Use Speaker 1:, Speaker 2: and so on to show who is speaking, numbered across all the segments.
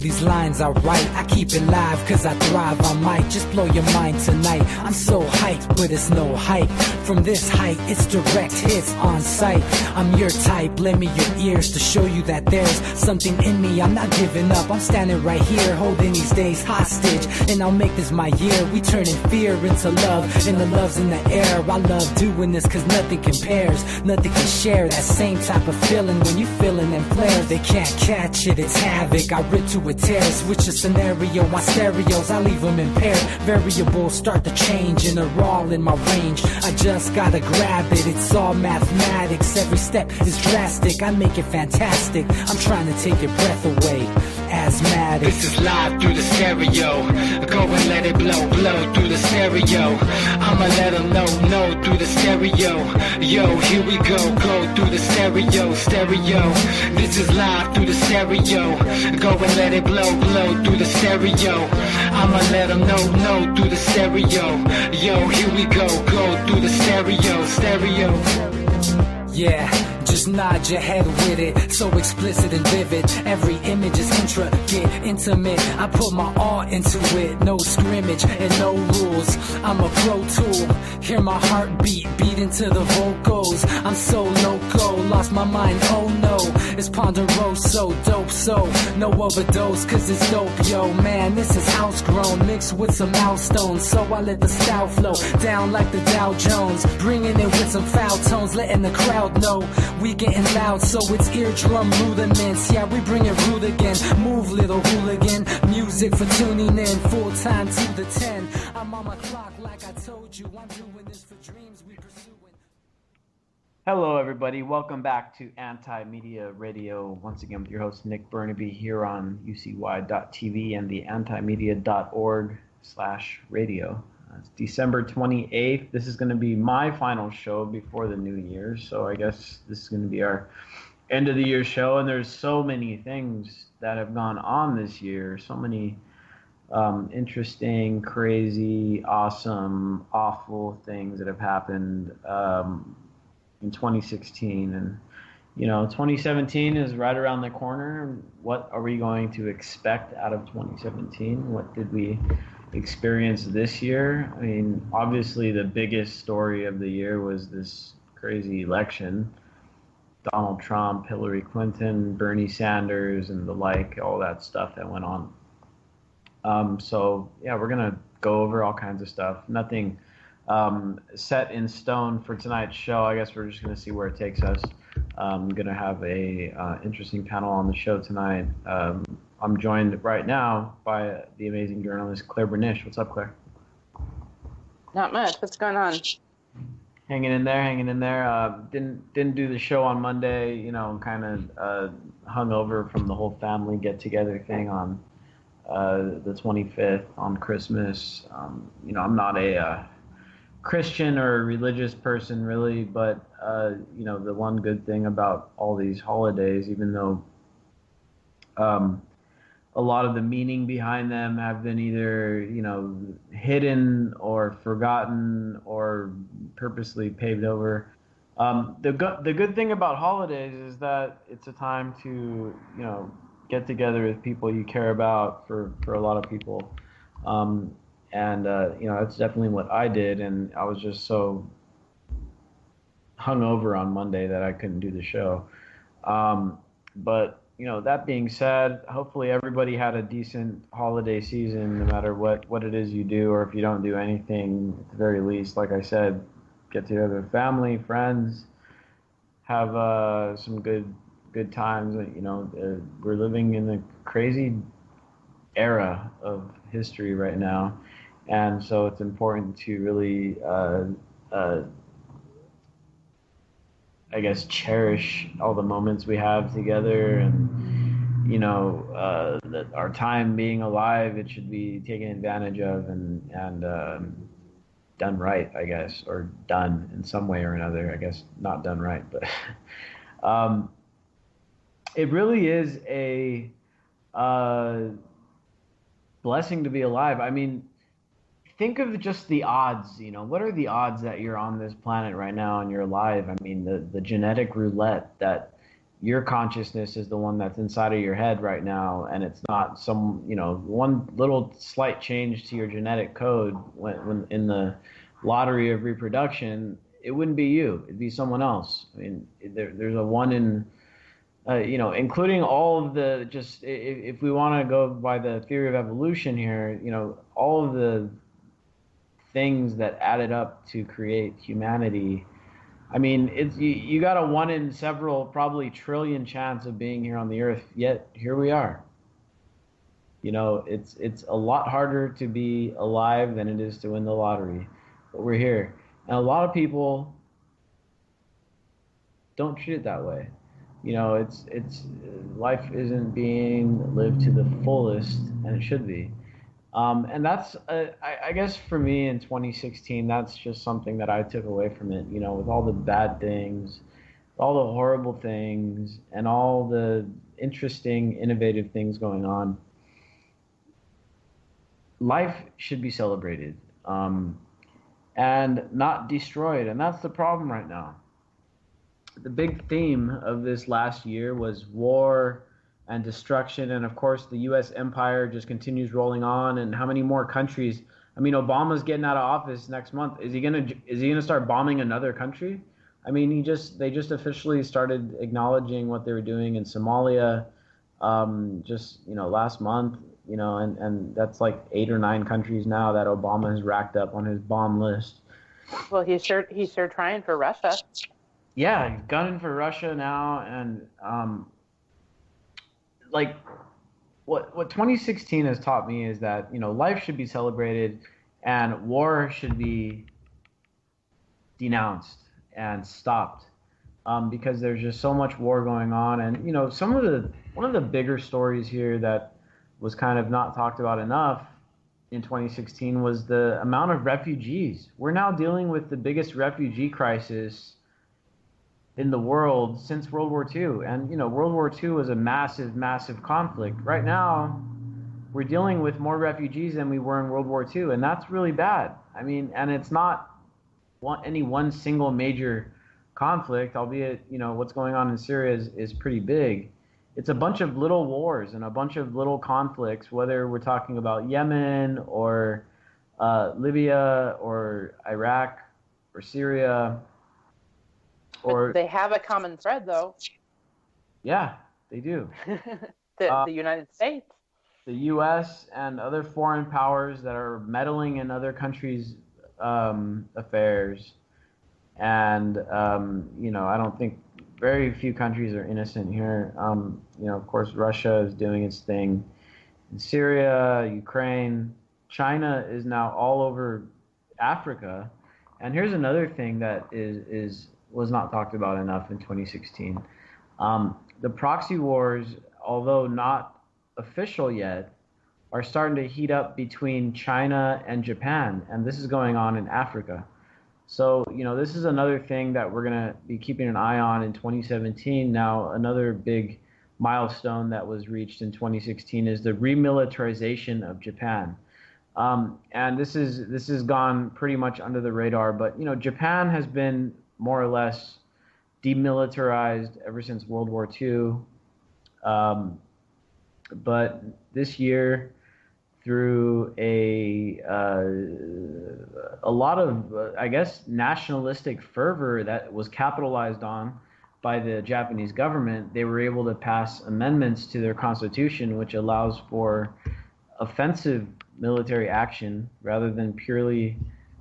Speaker 1: These lines I write, I keep it live cause I thrive. I might just blow your mind tonight. I'm so hyped, but it's no hype. From this height, it's direct hits on sight. I'm your type, lend me your ears to show you that there's something in me. I'm not giving up, I'm standing right here, holding these days hostage. And I'll make this my year. We turning fear into love, and the love's in the air. I love doing this cause nothing compares. Nothing can share that same type of feeling when you feeling them flares. They can't catch it, it's havoc. I rip to a tear, switch a scenario on stereos, I leave them impaired. Variables start to change and they're all in my range. I just gotta grab it, it's all mathematics. Every step is drastic, I make it fantastic. I'm trying to take your breath away. Asthmatic.
Speaker 2: This is live through the stereo. Go and let it blow, blow through the stereo. I'ma let them know through the stereo. Yo, here we go through the stereo, stereo. This is live through the stereo. Go and let it blow through the stereo. I'ma let them know through the stereo. Yo, here we go through the stereo, stereo.
Speaker 1: Yeah, just nod your head with it, so explicit and vivid. Every image is intricate, intimate. I put my all into it, no scrimmage and no rules. I'm a pro tool, hear my heartbeat, beat into the vocals. I'm so loco, lost my mind, oh no. It's ponderoso, dope, so no overdose, cause it's dope, yo. Man, this is house grown, mixed with some milestones. So I let the style flow down like the Dow Jones, bringing it with some foul tones, letting the crowd know we getting loud, so it's eardrum rudiments. Yeah, we bring it rude again. Move, little hooligan. Music for tuning in, full time to the 10. I'm on my clock, like I told you. I'm doing this for dreams we pursuing.
Speaker 3: Hello, everybody. Welcome back to Anti-Media Radio. Once again, with your host Nick Bernabe here on ucy.tv and the antimedia.org/radio. It's December 28th. This is going to be my final show before the new year, so I guess this is going to be our end of the year show, and there's so many things that have gone on this year, so many interesting, crazy, awesome, awful things that have happened in 2016, and 2017 is right around the corner. What are we going to expect out of 2017? What did we experience this year? I mean, obviously the biggest story of the year was this crazy election. Donald Trump, Hillary Clinton, Bernie Sanders, and the like, all that stuff that went on. So yeah, we're going to go over all kinds of stuff. Nothing set in stone for tonight's show. I guess we're just going to see where it takes us. I'm going to have a interesting panel on the show tonight. I'm joined right now by the amazing journalist Claire Bernish. What's up, Claire?
Speaker 4: Not much. What's going on?
Speaker 3: Hanging in there. Didn't do the show on Monday. Kind of hung over from the whole family get together thing on the 25th on Christmas. I'm not a Christian or religious person really, but the one good thing about all these holidays, even though a lot of the meaning behind them have been either, hidden or forgotten or purposely paved over. The good thing about holidays is that it's a time to, get together with people you care about for a lot of people. That's definitely what I did. And I was just so hungover on Monday that I couldn't do the show. But that being said, hopefully everybody had a decent holiday season, no matter what it is you do, or if you don't do anything, at the very least, like I said, get together with family, friends, have some good times. We're living in a crazy era of history right now, and so it's important to really, I guess, cherish all the moments we have together, and that our time being alive, it should be taken advantage of and done right, I guess, or done in some way or another. I guess not done right, but it really is a blessing to be alive. I mean, think of just the odds, what are the odds that you're on this planet right now and you're alive? I mean, the genetic roulette that your consciousness is the one that's inside of your head right now, and it's not some, one little slight change to your genetic code when in the lottery of reproduction, it wouldn't be you, it'd be someone else. I mean, there's a one in, including all of the, just if we want to go by the theory of evolution here, all of the things that added up to create humanity. I mean, it's you got a one in several, probably trillion chance of being here on the earth, yet here we are. It's a lot harder to be alive than it is to win the lottery, but we're here. And a lot of people don't treat it that way. It's life isn't being lived to the fullest, and it should be. And that's, I guess for me in 2016, that's just something that I took away from it, with all the bad things, all the horrible things, and all the interesting, innovative things going on. Life should be celebrated, and not destroyed. And that's the problem right now. The big theme of this last year was war and destruction, and of course the U.S. empire just continues rolling on. And how many more countries? I mean, Obama's getting out of office next month. Is he gonna start bombing another country? I mean, they just officially started acknowledging what they were doing in Somalia, just last month. And that's like 8 or 9 countries now that Obama has racked up on his bomb list.
Speaker 4: Well, he's sure trying for Russia.
Speaker 3: Yeah, he's gunning for Russia now, and like what 2016 has taught me is that life should be celebrated and war should be denounced and stopped, because there's just so much war going on. And one of the bigger stories here that was kind of not talked about enough in 2016 was the amount of refugees. We're now dealing with the biggest refugee crisis in the world since World War II. And, World War II was a massive, massive conflict. Right now, we're dealing with more refugees than we were in World War II, and that's really bad. I mean, and it's not any one single major conflict, albeit, what's going on in Syria is pretty big. It's a bunch of little wars and a bunch of little conflicts, whether we're talking about Yemen or Libya or Iraq or Syria.
Speaker 4: But they have a common thread, though.
Speaker 3: Yeah, they do.
Speaker 4: The United States.
Speaker 3: The U.S. and other foreign powers that are meddling in other countries' affairs. And, I don't think very few countries are innocent here. Of course, Russia is doing its thing in Syria, Ukraine. China is now all over Africa. And here's another thing that was not talked about enough in 2016. The proxy wars, although not official yet, are starting to heat up between China and Japan, and this is going on in Africa. So, this is another thing that we're going to be keeping an eye on in 2017. Now, another big milestone that was reached in 2016 is the remilitarization of Japan. And this has gone pretty much under the radar, but, Japan has been more or less demilitarized ever since World War II. But this year, through a lot of, I guess, nationalistic fervor that was capitalized on by the Japanese government, they were able to pass amendments to their constitution, which allows for offensive military action rather than purely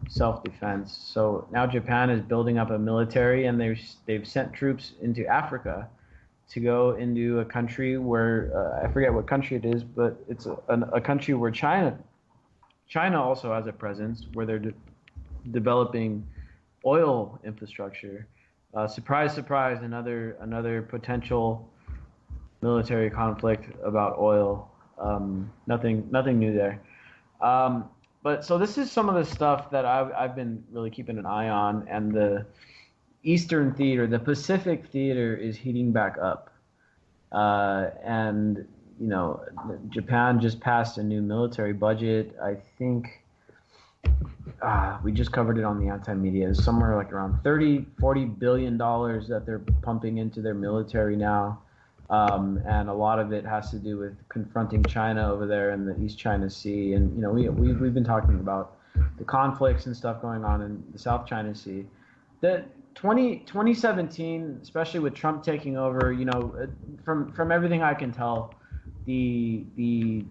Speaker 3: self-defense. So now Japan is building up a military, and they've sent troops into Africa to go into a country where I forget what country it is, but it's a country where China also has a presence, where they're developing oil infrastructure. Surprise, surprise! Another potential military conflict about oil. Nothing new there. But so this is some of the stuff that I've been really keeping an eye on, and the Eastern theater, the Pacific theater, is heating back up. And, Japan just passed a new military budget. I think we just covered it on the anti-media. It's somewhere like around $40 billion that they're pumping into their military now. And a lot of it has to do with confronting China over there in the East China Sea. And, you know, we've been talking about the conflicts and stuff going on in the South China Sea. The 2017, especially with Trump taking over, you know, from everything I can tell, the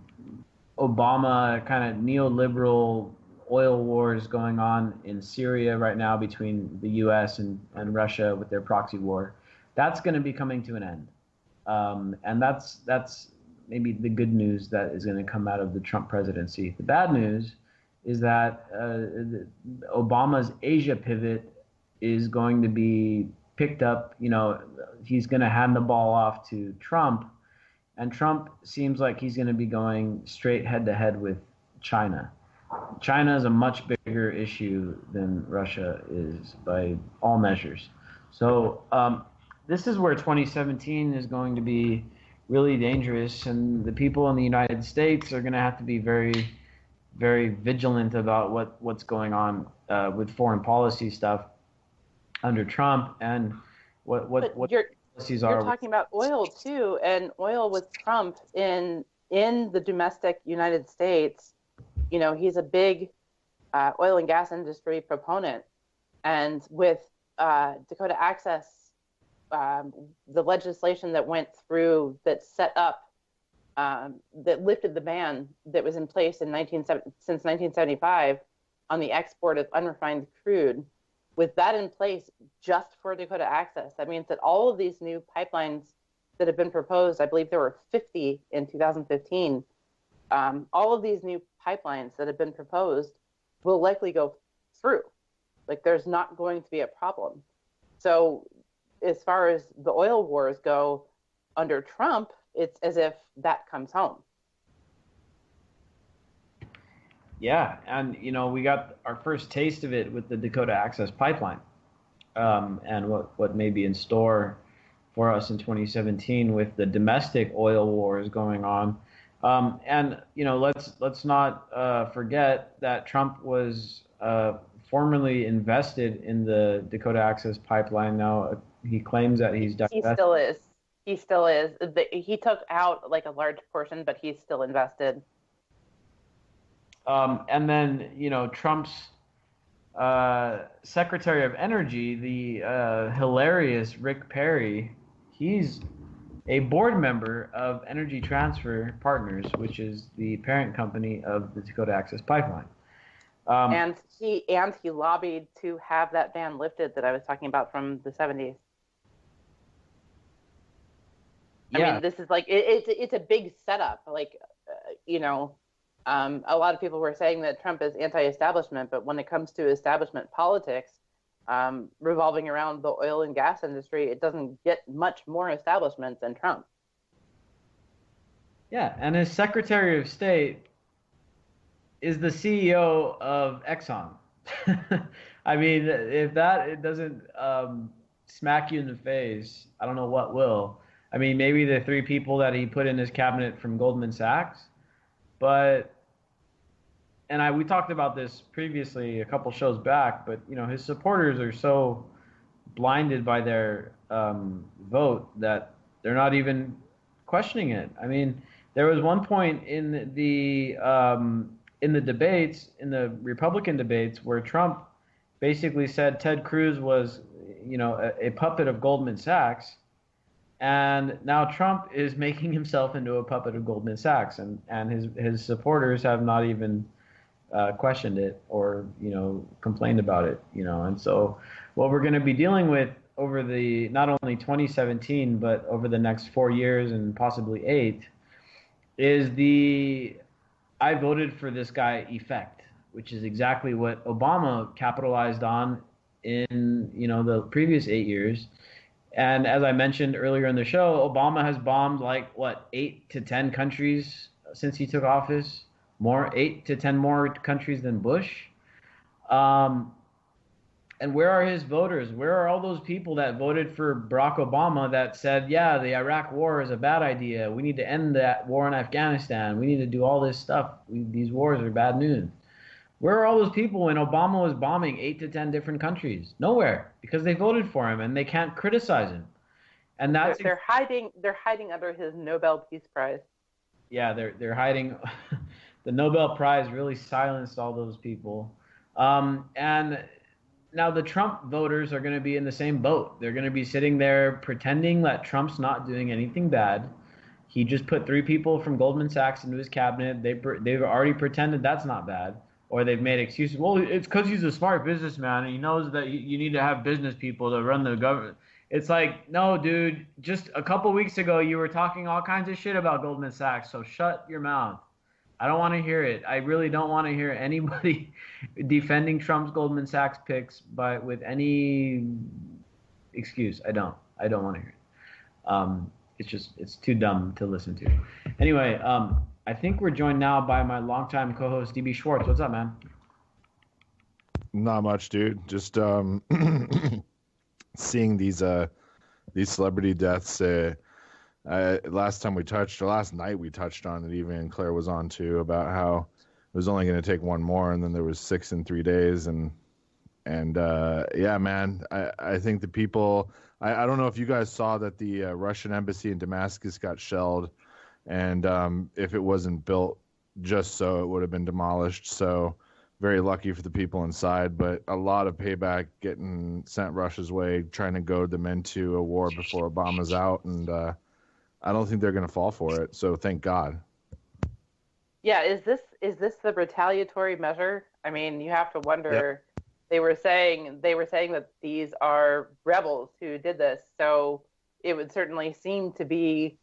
Speaker 3: Obama kind of neoliberal oil wars going on in Syria right now between the U.S. and Russia with their proxy war, that's going to be coming to an end. And that's maybe the good news that is going to come out of the Trump presidency. The bad news is that Obama's Asia pivot is going to be picked up. You know, he's going to hand the ball off to Trump, and Trump seems like he's going to be going straight head to head with China. China is a much bigger issue than Russia is by all measures. So this is where 2017 is going to be really dangerous, and the people in the United States are going to have to be very, very vigilant about what's going on with foreign policy stuff under Trump and what policies are.
Speaker 4: You're talking about oil too, and oil with Trump in the domestic United States. You know, he's a big oil and gas industry proponent, and with Dakota Access, the legislation that went through that set up that lifted the ban that was in place since 1975 on the export of unrefined crude. With that in place just for Dakota Access, that means that all of these new pipelines that have been proposed, I believe there were 50 in 2015, all of these new pipelines that have been proposed will likely go through. Like, there's not going to be a problem. So as far as the oil wars go under Trump, it's as if that comes home.
Speaker 3: Yeah, and you know, we got our first taste of it with the Dakota Access Pipeline, and what may be in store for us in 2017 with the domestic oil wars going on. And you know, let's not forget that Trump was formerly invested in the Dakota Access Pipeline. Now he claims that he's divested.
Speaker 4: He still is. He took out like a large portion, but he's still invested.
Speaker 3: And then, you know, Trump's Secretary of Energy, the hilarious Rick Perry, he's a board member of Energy Transfer Partners, which is the parent company of the Dakota Access Pipeline.
Speaker 4: And he lobbied to have that ban lifted that I was talking about from the 70s. I mean, this is like it's a big setup. Like, you know. A lot of people were saying that Trump is anti-establishment, but when it comes to establishment politics, revolving around the oil and gas industry, it doesn't get much more establishment than Trump.
Speaker 3: Yeah, and his Secretary of State is the CEO of Exxon. I mean, if it doesn't smack you in the face, I don't know what will. I mean, maybe the three people that he put in his cabinet from Goldman Sachs, but we talked about this previously a couple shows back, but you know, his supporters are so blinded by their vote that they're not even questioning it. I mean, there was one point in the debates, in the Republican debates, where Trump basically said Ted Cruz was, you know, a puppet of Goldman Sachs. And now Trump is making himself into a puppet of Goldman Sachs, and his supporters have not even questioned it or, you know, complained about it, you know. And so what we're going to be dealing with over the not only 2017 but over the next 4 years and possibly 8 is the "I voted for this guy" effect, which is exactly what Obama capitalized on in, you know, the previous 8 years. And as I mentioned earlier in the show, Obama has bombed 8 to 10 countries since he took office, 8 to 10 more countries than Bush. And where are his voters? Where are all those people that voted for Barack Obama that said, yeah, the Iraq war is a bad idea. We need to end that war in Afghanistan. We need to do all this stuff. These wars are bad news. Where are all those people when Obama was bombing 8 to 10 different countries? Nowhere, because they voted for him and they can't criticize him. And that's
Speaker 4: They're hiding. They're hiding under his Nobel Peace Prize.
Speaker 3: yeah, they're hiding. The Nobel Prize really silenced all those people. And now the Trump voters are going to be in the same boat. They're going to be sitting there pretending that Trump's not doing anything bad. He just put 3 people from Goldman Sachs into his cabinet. They've already pretended that's not bad, or they've made excuses. Well, it's because he's a smart businessman and he knows that you need to have business people to run the government. It's like, no, dude. Just a couple weeks ago, you were talking all kinds of shit about Goldman Sachs. So shut your mouth. I don't want to hear it. I really don't want to hear anybody defending Trump's Goldman Sachs picks with any excuse. I don't want to hear it. It's too dumb to listen to. Anyway, I think we're joined now by my longtime co-host DB Schwartz. What's up, man?
Speaker 5: Not much, dude. Just seeing these celebrity deaths. Last night we touched on it. Even Claire was on too, about how it was only going to take one more, and then there was 6 in 3 days, and yeah, man. I think the people. I don't know if you guys saw that the Russian embassy in Damascus got shelled, and if it wasn't built just so, it would have been demolished. So very lucky for the people inside, but a lot of payback getting sent Russia's way, trying to goad them into a war before Obama's out, and I don't think they're going to fall for it. So thank God.
Speaker 4: Yeah, is this the retaliatory measure? I mean, you have to wonder. Yep. They were saying that these are rebels who did this, so it would certainly seem to be,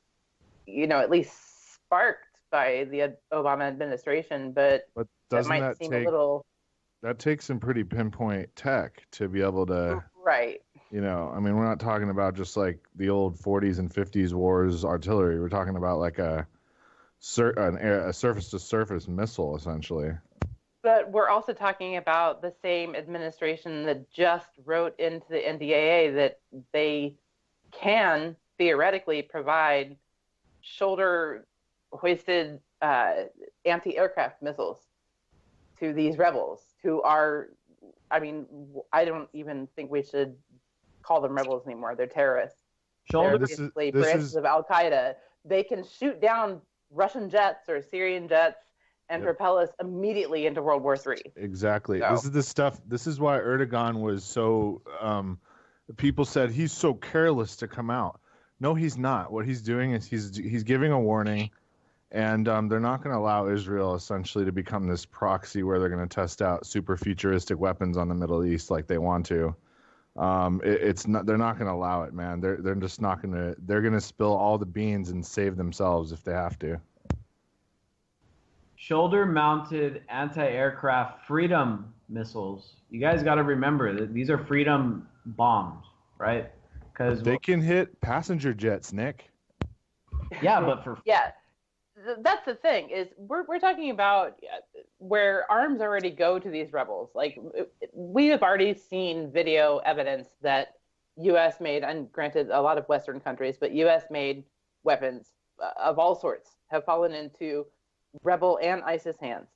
Speaker 4: at least sparked by the Obama administration. But
Speaker 5: doesn't
Speaker 4: that seem a little.
Speaker 5: That takes some pretty pinpoint tech to be able to.
Speaker 4: Right.
Speaker 5: I mean, we're not talking about just like the old 40s and 50s wars artillery. We're talking about like a surface-to-surface missile, essentially.
Speaker 4: But we're also talking about the same administration that just wrote into the NDAA that they can theoretically provide shoulder-hoisted anti-aircraft missiles to these rebels who are, I mean, I don't even think we should call them rebels anymore. They're terrorists. They're basically branches of Al-Qaeda. They can shoot down Russian jets or Syrian jets and propel us immediately into World War III.
Speaker 5: Exactly. So. This is the stuff. This is why Erdogan was so. People said he's so careless to come out. No, he's not. What he's doing is he's giving a warning, and they're not going to allow Israel essentially to become this proxy where they're going to test out super futuristic weapons on the Middle East like they want to. It's not. They're not going to allow it, man. They're just not going to. They're going to spill all the beans and save themselves if they have to.
Speaker 3: Shoulder-mounted anti-aircraft Freedom missiles. You guys got to remember that these are Freedom bombs, right? Because
Speaker 5: they can hit passenger jets, Nick.
Speaker 3: Yeah, but
Speaker 4: that's the thing is we're talking about where arms already go to these rebels. Like we have already seen video evidence that U.S. made, and granted a lot of Western countries, but U.S. made weapons of all sorts have fallen into rebel and ISIS hands.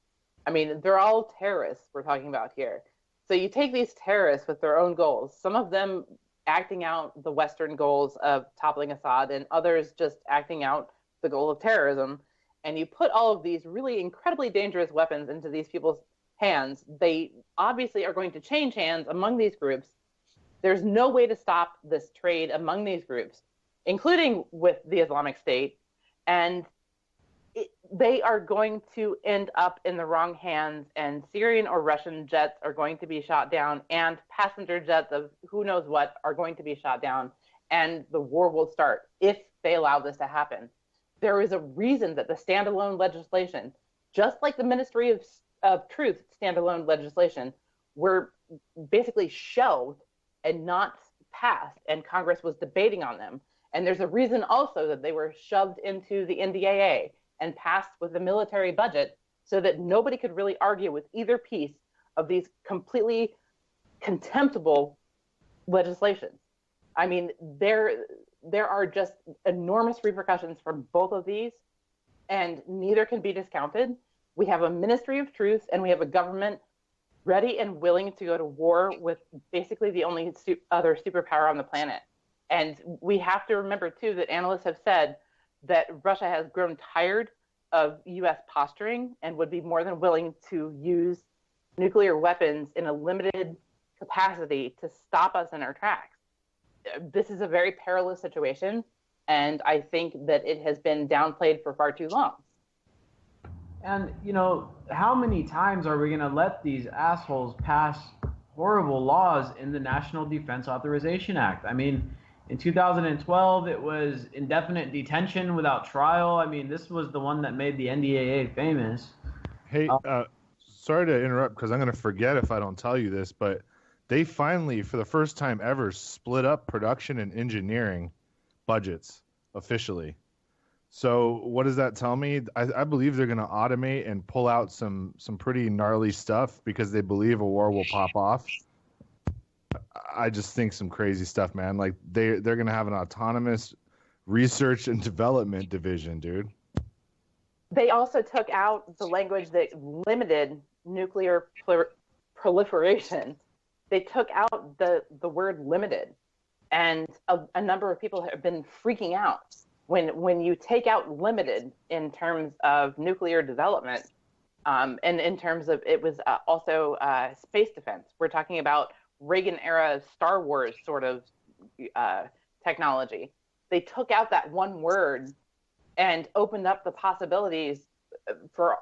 Speaker 4: I mean, they're all terrorists we're talking about here. So you take these terrorists with their own goals, some of them acting out the Western goals of toppling Assad and others just acting out the goal of terrorism, and you put all of these really incredibly dangerous weapons into these people's hands. They obviously are going to change hands among these groups. There's no way to stop this trade among these groups, including with the Islamic State, and they are going to end up in the wrong hands, and Syrian or Russian jets are going to be shot down, and passenger jets of who knows what are going to be shot down, and the war will start if they allow this to happen. There is a reason that the standalone legislation, just like the Ministry of Truth standalone legislation, were basically shelved and not passed, and Congress was debating on them. And there's a reason also that they were shoved into the NDAA and passed with a military budget so that nobody could really argue with either piece of these completely contemptible legislations. I mean, there are just enormous repercussions from both of these, and neither can be discounted. We have a Ministry of Truth, and we have a government ready and willing to go to war with basically the only other superpower on the planet. And we have to remember, too, that analysts have said that Russia has grown tired of U.S. posturing and would be more than willing to use nuclear weapons in a limited capacity to stop us in our tracks. This is a very perilous situation, and I think that it has been downplayed for far too long.
Speaker 3: And, how many times are we going to let these assholes pass horrible laws in the National Defense Authorization Act? I mean, in 2012, it was indefinite detention without trial. I mean, this was the one that made the NDAA famous.
Speaker 5: Hey, sorry to interrupt because I'm going to forget if I don't tell you this, but they finally, for the first time ever, split up production and engineering budgets officially. So what does that tell me? I believe they're going to automate and pull out some pretty gnarly stuff because they believe a war will pop off. I just think some crazy stuff, man. Like they're going to have an autonomous research and development division, dude.
Speaker 4: They also took out the language that limited nuclear proliferation. They took out the word limited. And a number of people have been freaking out when you take out limited in terms of nuclear development, and in terms of it was also space defense. We're talking about Reagan-era Star Wars sort of technology. They took out that one word and opened up the possibilities for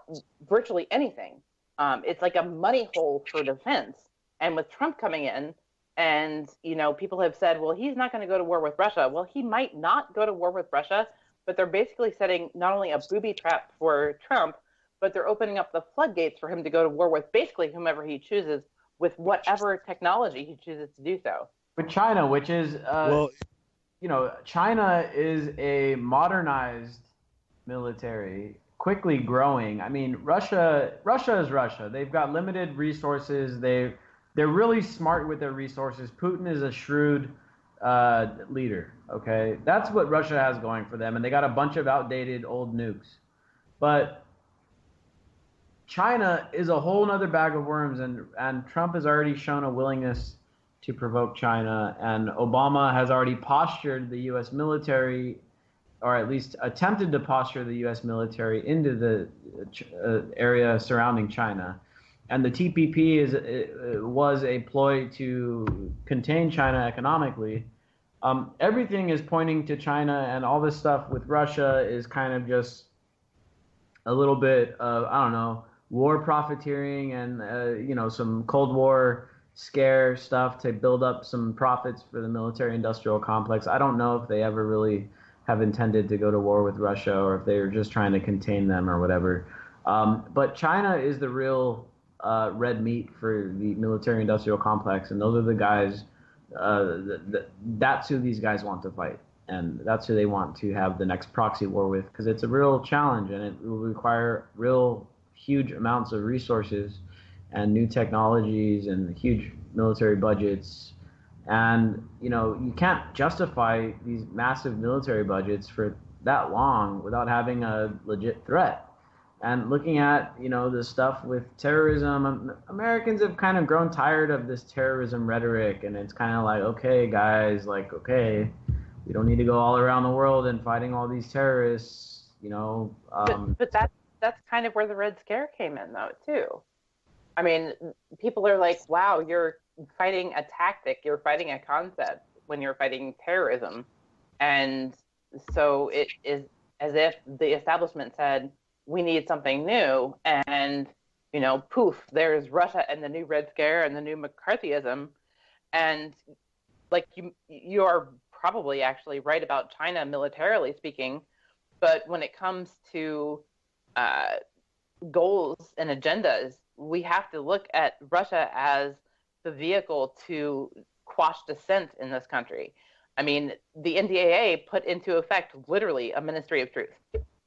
Speaker 4: virtually anything. It's like a money hole for defense. And with Trump coming in, and, people have said, well, he's not going to go to war with Russia. Well, he might not go to war with Russia, but they're basically setting not only a booby trap for Trump, but they're opening up the floodgates for him to go to war with basically whomever he chooses with whatever technology he chooses to do so.
Speaker 3: With China, which is, China is a modernized military, quickly growing. I mean, Russia is Russia. They've got limited resources. They're really smart with their resources. Putin is a shrewd leader, okay? That's what Russia has going for them, and they got a bunch of outdated old nukes. But China is a whole other bag of worms, and Trump has already shown a willingness to provoke China, and Obama has already postured the U.S. military, or at least attempted to posture the U.S. military into the area surrounding China. And the TPP was a ploy to contain China economically. Everything is pointing to China, and all this stuff with Russia is kind of just a little bit of, war profiteering and, some Cold War scare stuff to build up some profits for the military-industrial complex. I don't know if they ever really have intended to go to war with Russia or if they were just trying to contain them or whatever. But China is the real red meat for the military-industrial complex, and those are the guys. That's who these guys want to fight, and that's who they want to have the next proxy war with, because it's a real challenge, and it will require real huge amounts of resources and new technologies and huge military budgets. And you can't justify these massive military budgets for that long without having a legit threat. And looking at, the stuff with terrorism, Americans have kind of grown tired of this terrorism rhetoric. And it's kind of like, okay, guys, we don't need to go all around the world and fighting all these terrorists,
Speaker 4: But that's kind of where the Red Scare came in, though, too. I mean, people are like, wow, you're fighting a tactic, you're fighting a concept when you're fighting terrorism. And so it is as if the establishment said, we need something new, and poof, there's Russia and the new Red Scare and the new McCarthyism. And like you are probably actually right about China militarily speaking, but when it comes to goals and agendas, we have to look at Russia as the vehicle to quash dissent in this country. I mean, the NDAA put into effect literally a Ministry of Truth,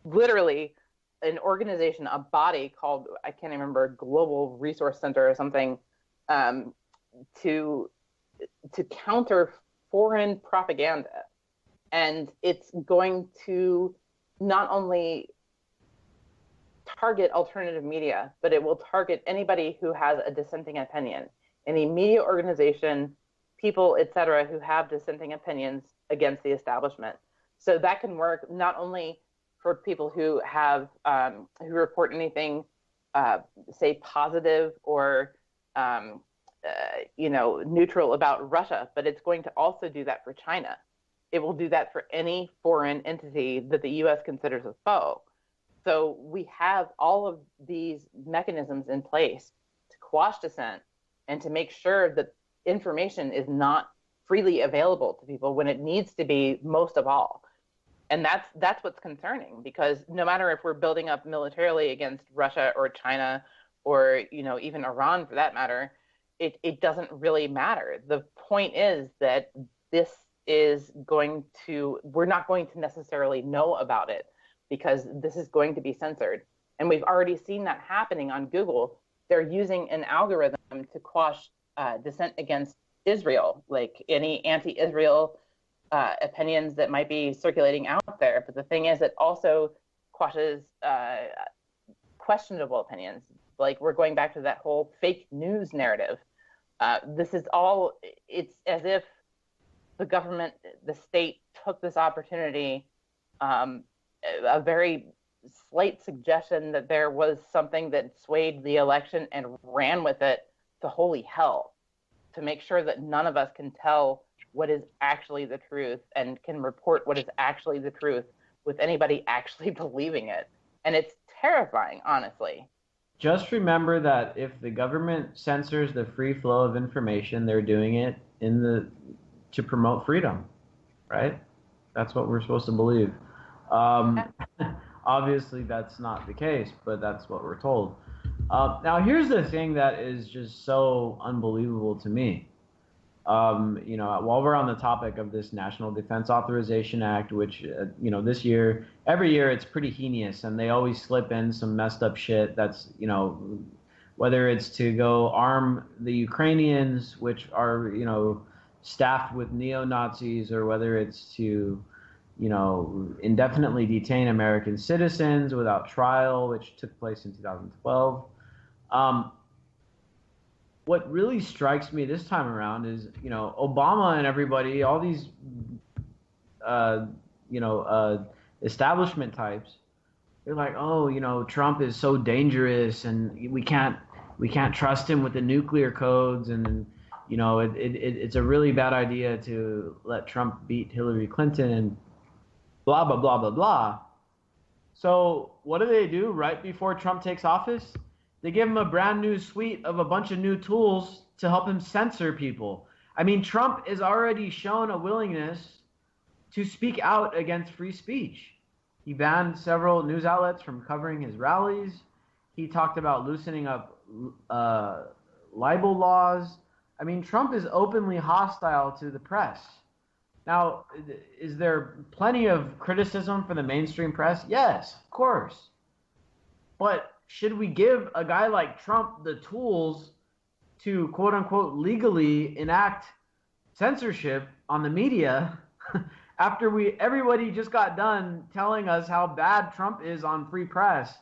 Speaker 4: literally an organization, a body called, I can't remember, Global Resource Center or something, to counter foreign propaganda. And it's going to not only target alternative media, but it will target anybody who has a dissenting opinion. Any media organization, people, etc., who have dissenting opinions against the establishment. So that can work not only for people who have who report anything, say positive or neutral about Russia, but it's going to also do that for China. It will do that for any foreign entity that the U.S. considers a foe. So we have all of these mechanisms in place to quash dissent and to make sure that information is not freely available to people when it needs to be most of all. And that's what's concerning, because no matter if we're building up militarily against Russia or China or even Iran for that matter, it doesn't really matter. The point is that we're not going to necessarily know about it because this is going to be censored. And we've already seen that happening on Google. They're using an algorithm to quash dissent against Israel, like any anti-Israel opinions that might be circulating out there. But the thing is, it also quashes questionable opinions. Like, we're going back to that whole fake news narrative. This is all, it's as if the government, the state took this opportunity, a very slight suggestion that there was something that swayed the election and ran with it to holy hell, to make sure that none of us can tell what is actually the truth and can report what is actually the truth with anybody actually believing it. And it's terrifying, honestly.
Speaker 3: Just remember that if the government censors the free flow of information, they're doing it to promote freedom, right? That's what we're supposed to believe. Obviously, that's not the case, but that's what we're told. Now, here's the thing that is just so unbelievable to me. While we're on the topic of this National Defense Authorization Act, which, this year, every year it's pretty heinous, and they always slip in some messed up shit that's, whether it's to go arm the Ukrainians, which are, staffed with neo-Nazis, or whether it's to, indefinitely detain American citizens without trial, which took place in 2012. What really strikes me this time around is, Obama and everybody, all these, establishment types, they're like, oh, Trump is so dangerous, and we can't trust him with the nuclear codes, and it's a really bad idea to let Trump beat Hillary Clinton, and blah blah blah blah blah. So what do right before Trump takes office? They give him a brand new suite of a bunch of new tools to help him censor people. I mean, Trump has already shown a willingness to speak out against free speech. He banned several news outlets from covering his rallies. He talked about loosening up libel laws. I mean, Trump is openly hostile to the press. Now, is there plenty of criticism for the mainstream press? Yes, of course. But should we give a guy like Trump the tools to, quote unquote, legally enact censorship on the media after everybody just got done telling us how bad Trump is on free press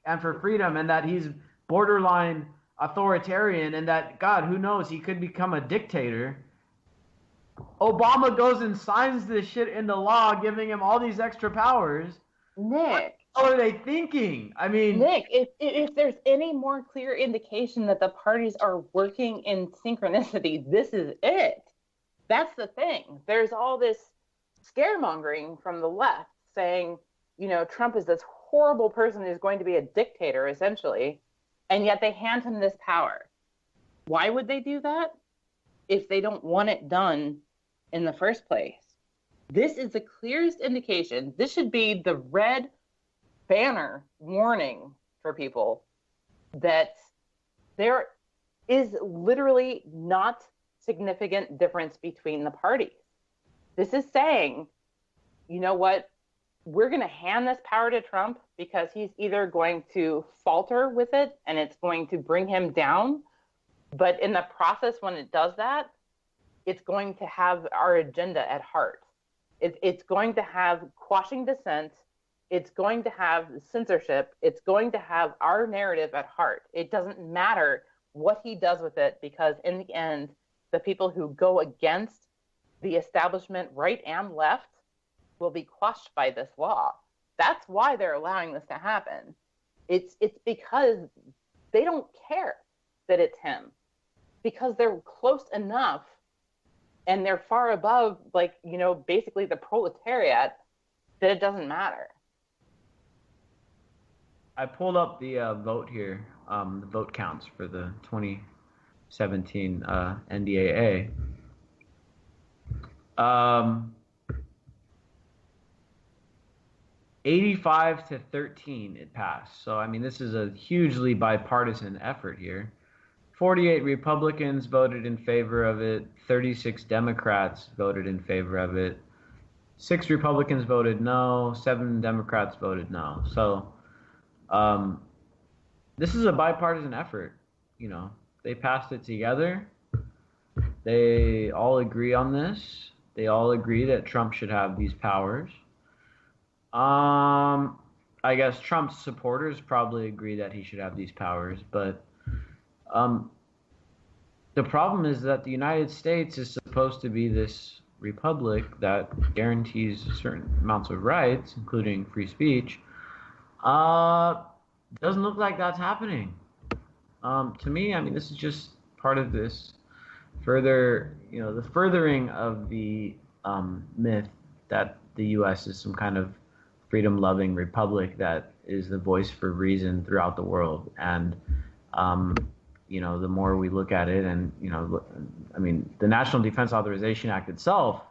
Speaker 3: and for freedom, and that he's borderline authoritarian, and that, God, who knows, he could become a dictator? Obama goes and signs this shit into law, giving him all these extra powers.
Speaker 4: Nick.
Speaker 3: What are they thinking? I mean,
Speaker 4: Nick, if there's any more clear indication that the parties are working in synchronicity, this is it. That's the thing. There's all this scaremongering from the left saying, Trump is this horrible person who's going to be a dictator, essentially, and yet they hand him this power. Why would they do that if they don't want it done in the first place? This is the clearest indication. This should be the red banner warning for people that there is literally not significant difference between the parties. This is saying, you know what, we're going to hand this power to Trump because he's either going to falter with it and it's going to bring him down, but in the process when it does that, it's going to have our agenda at heart. It's going to have quashing dissent it's going to have censorship. It's going to have our narrative at heart. It doesn't matter what he does with it, because in the end, the people who go against the establishment, right and left, will be crushed by this law. That's why they're allowing this to happen. It's because they don't care that it's him, because they're close enough and they're far above, like, you know, basically the proletariat, that it doesn't matter.
Speaker 3: I pulled up the vote here, the vote counts for the 2017 NDAA. 85-13 it passed. So, I mean, this is a hugely bipartisan effort here. 48 Republicans voted in favor of it. 36 Democrats voted in favor of it. 6 Republicans voted no. 7 Democrats voted no. So, this is a bipartisan effort. You know, they passed it together. They all agree on this. They all agree that Trump should have these powers. I guess Trump's supporters probably agree that he should have these powers, but the problem is that the United States is supposed to be this republic that guarantees certain amounts of rights, including free speech. Doesn't look like that's happening. To me, I mean, this is just part of this further, you know, the furthering of the myth that the U.S. is some kind of freedom-loving republic that is the voice for reason throughout the world. And, you know, the more we look at it, and, you know, I mean, the National Defense Authorization Act itself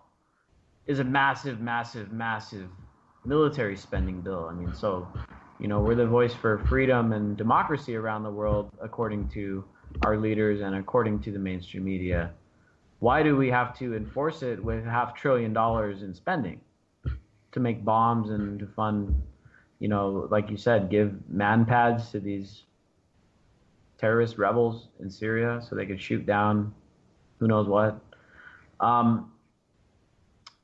Speaker 3: is a massive, massive, massive military spending bill. I mean, so, you know, we're the voice for freedom and democracy around the world, according to our leaders and according to the mainstream media. Why do we have to enforce it with $500 billion in spending to make bombs and to fund, you know, like you said, give man pads to these terrorist rebels in Syria so they could shoot down who knows what?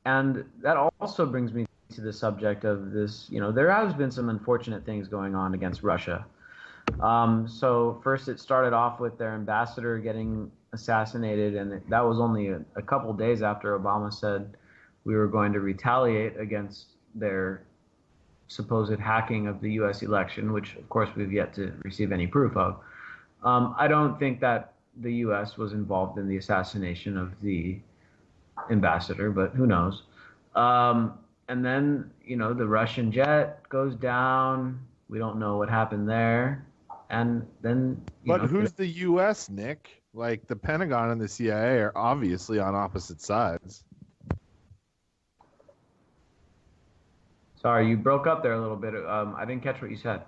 Speaker 3: And that also brings me to the subject of this, you know, there has been some unfortunate things going on against Russia. So first it started off with their ambassador getting assassinated, and that was only a couple days after Obama said we were going to retaliate against their supposed hacking of the U.S. election, which of course we've yet to receive any proof of. I don't think that the U.S. was involved in the assassination of the ambassador, but who knows? And then, you know, the Russian jet goes down. We don't know what happened there. And then,
Speaker 5: but who's the U.S., Nick? Like, the Pentagon and the CIA are obviously on opposite sides.
Speaker 3: Sorry, you broke up there a little bit. I didn't catch what you said.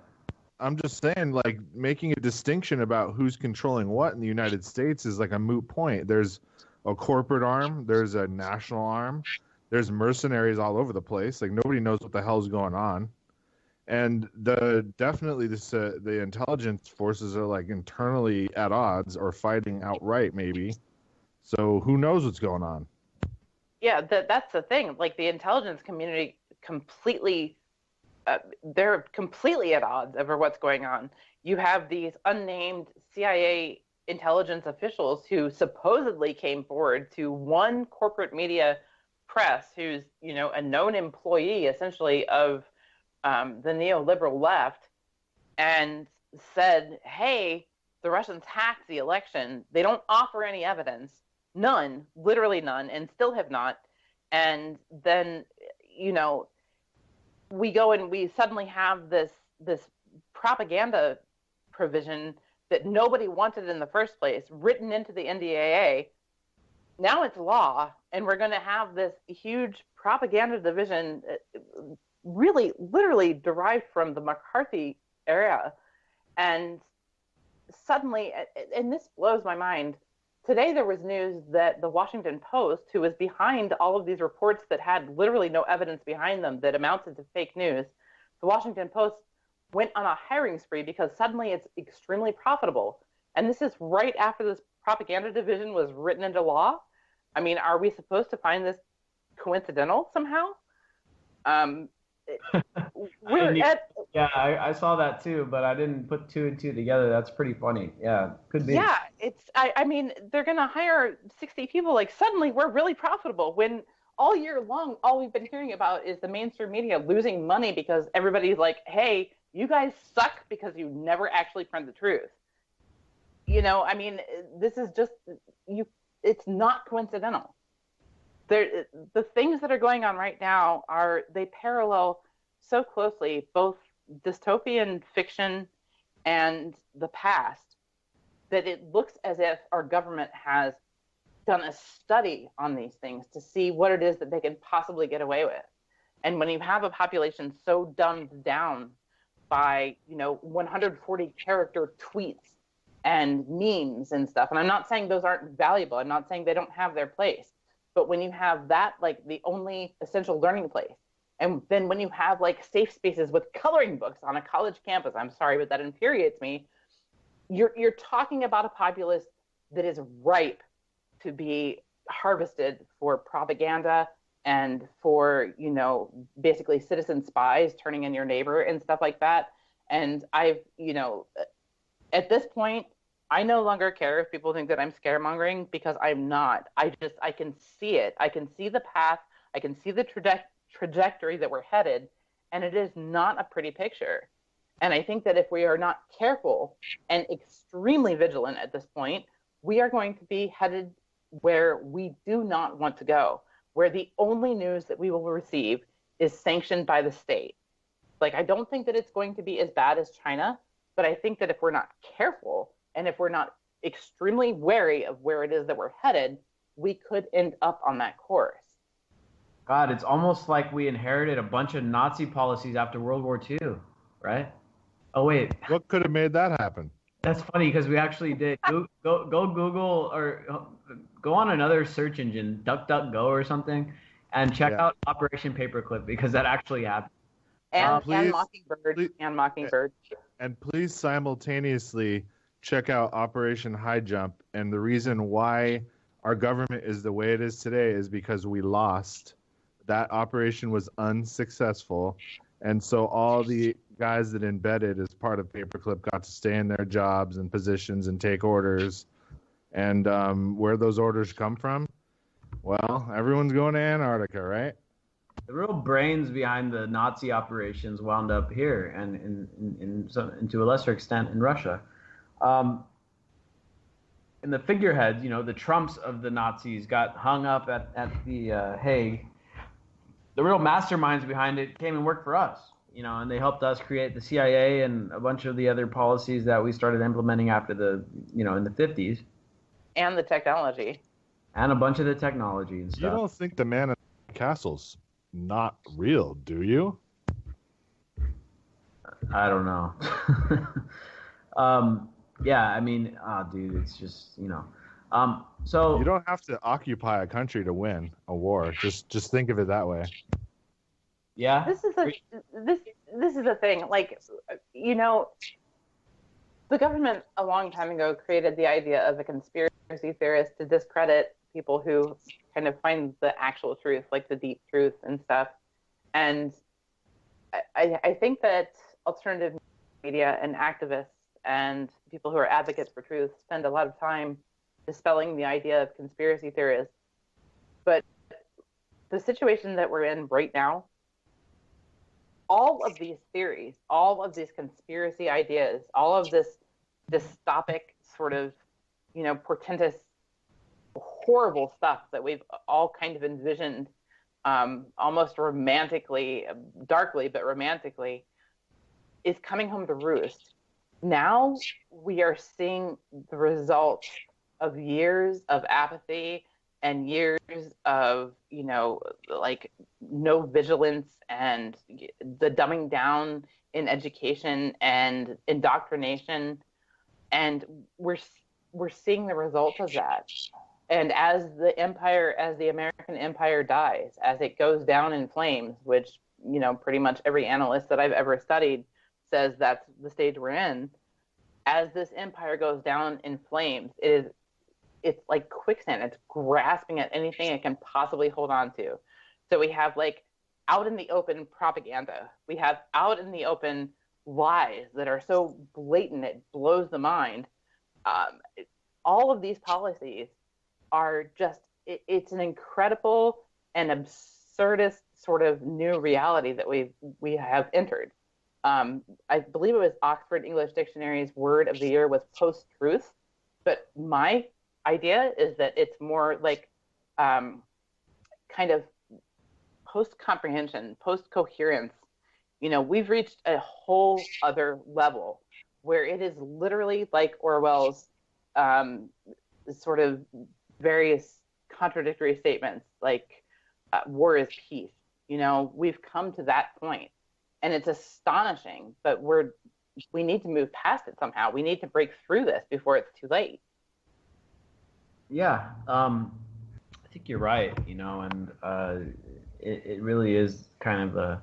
Speaker 5: I'm just saying, like, making a distinction about who's controlling what in the United States is like a moot point. There's a corporate arm. There's a national arm. There's mercenaries all over the place. Like, nobody knows what the hell's going on. And definitely the intelligence forces are like internally at odds or fighting outright, maybe. So who knows what's going on?
Speaker 4: Yeah, that's the thing. Like, the intelligence community completely, they're completely at odds over what's going on. You have these unnamed CIA intelligence officials who supposedly came forward to one corporate media press who's, you know, a known employee essentially of the neoliberal left, and said, hey, the Russians hacked the election. They don't offer any evidence, none, literally none, and still have not. And then, you know, we go and we suddenly have this propaganda provision that nobody wanted in the first place written into the NDAA. Now it's law, and we're going to have this huge propaganda division, really literally derived from the McCarthy era. And suddenly, and this blows my mind, today there was news that the Washington Post, who was behind all of these reports that had literally no evidence behind them that amounted to fake news, the Washington Post went on a hiring spree because suddenly it's extremely profitable. And this is right after this propaganda division was written into law. I mean, are we supposed to find this coincidental somehow?
Speaker 3: I saw that too, but I didn't put two and two together. That's pretty funny. Yeah, could be.
Speaker 4: Yeah, I mean, they're going to hire 60 people. Like, suddenly we're really profitable when all year long, all we've been hearing about is the mainstream media losing money because everybody's like, hey, you guys suck because you never actually print the truth. I mean, this is just, it's not coincidental. The things that are going on right now they parallel so closely both dystopian fiction and the past that it looks as if our government has done a study on these things to see what it is that they can possibly get away with. And when you have a population so dumbed down by 140 character tweets and memes and stuff, and I'm not saying those aren't valuable, I'm not saying they don't have their place, but when you have that like the only essential learning place, and then when you have like safe spaces with coloring books on a college campus, I'm sorry, but that infuriates me. You're talking about a populace that is ripe to be harvested for propaganda and for, basically citizen spies turning in your neighbor and stuff like that. And at this point, I no longer care if people think that I'm scaremongering, because I'm not. I can see it. I can see the path. I can see the trajectory that we're headed, and it is not a pretty picture. And I think that if we are not careful and extremely vigilant at this point, we are going to be headed where we do not want to go, where the only news that we will receive is sanctioned by the state. Like, I don't think that it's going to be as bad as China, but I think that if we're not careful and if we're not extremely wary of where it is that we're headed, we could end up on that course.
Speaker 3: God, it's almost like we inherited a bunch of Nazi policies after World War II, right? Oh, wait.
Speaker 5: What could have made that happen?
Speaker 3: That's funny because we actually did. Go Google or go on another search engine, DuckDuckGo or something, and check out Operation Paperclip, because that actually happened.
Speaker 4: And Mockingbird.
Speaker 5: And please simultaneously check out Operation High Jump. And the reason why our government is the way it is today is because we lost. That operation was unsuccessful. And so all the guys that embedded as part of Paperclip got to stay in their jobs and positions and take orders. And where those orders come from? Well, everyone's going to Antarctica, right?
Speaker 3: The real brains behind the Nazi operations wound up here, and and to a lesser extent in Russia. And the figureheads, the Trumps of the Nazis, got hung up at the Hague. The real masterminds behind it came and worked for us, and they helped us create the CIA and a bunch of the other policies that we started implementing after in the 50s.
Speaker 4: And the technology.
Speaker 3: And a bunch of the technology and stuff.
Speaker 5: You don't think the man in the castle's not real, do you?
Speaker 3: I don't know. Yeah, I mean, dude, it's just, so
Speaker 5: you don't have to occupy a country to win a war. Just think of it that way.
Speaker 3: Yeah.
Speaker 4: This is the thing. Like, the government a long time ago created the idea of a conspiracy theorist to discredit people who kind of find the actual truth, like the deep truth and stuff. And I think that alternative media and activists and people who are advocates for truth spend a lot of time dispelling the idea of conspiracy theorists. But the situation that we're in right now, all of these theories, all of these conspiracy ideas, all of this dystopic sort of, portentous, horrible stuff that we've all kind of envisioned almost romantically, darkly, but romantically, is coming home to roost. Now we are seeing the results of years of apathy and years of, no vigilance and the dumbing down in education and indoctrination. And we're seeing the result of that. And as the American empire dies, as it goes down in flames, which, pretty much every analyst that I've ever studied says that's the stage we're in. As this empire goes down in flames, it's like quicksand. It's grasping at anything it can possibly hold on to. So we have out in the open propaganda. We have out in the open lies that are so blatant it blows the mind. All of these policies are just, it's an incredible and absurdist sort of new reality that we have entered. I believe it was Oxford English Dictionary's word of the year was post-truth, but my idea is that it's more like kind of post-comprehension, post-coherence. You know, we've reached a whole other level where it is literally like Orwell's sort of various contradictory statements, like war is peace. You know, we've come to that point, and it's astonishing, but we need to move past it somehow. We need to break through this before it's too late.
Speaker 3: Yeah, I think you're right, you know, and it really is kind of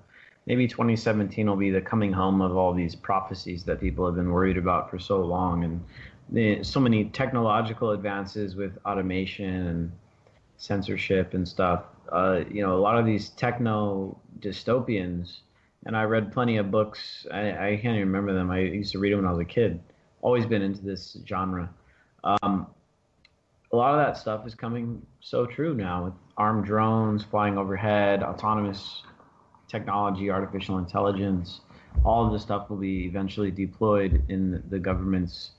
Speaker 3: maybe 2017 will be the coming home of all these prophecies that people have been worried about for so long, and so many technological advances with automation and censorship and stuff. You know, a lot of these techno dystopians, and I read plenty of books. I can't even remember them. I used to read them when I was a kid. Always been into this genre. A lot of that stuff is coming so true now with armed drones flying overhead, autonomous technology, artificial intelligence. All of this stuff will be eventually deployed in the government's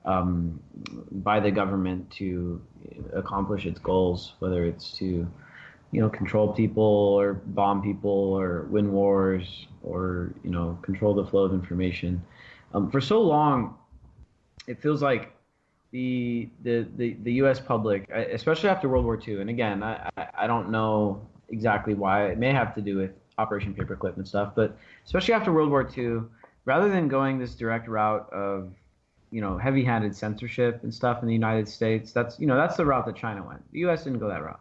Speaker 3: by the government to accomplish its goals, whether it's to, you know, control people or bomb people or win wars or, you know, control the flow of information. For so long, it feels like the U.S. public, especially after World War II, and again, I don't know exactly why. It may have to do with Operation Paperclip and stuff, but especially after World War II, rather than going this direct route of, you know, heavy-handed censorship and stuff in the United States, that's the route that China went. The U.S. didn't go that route.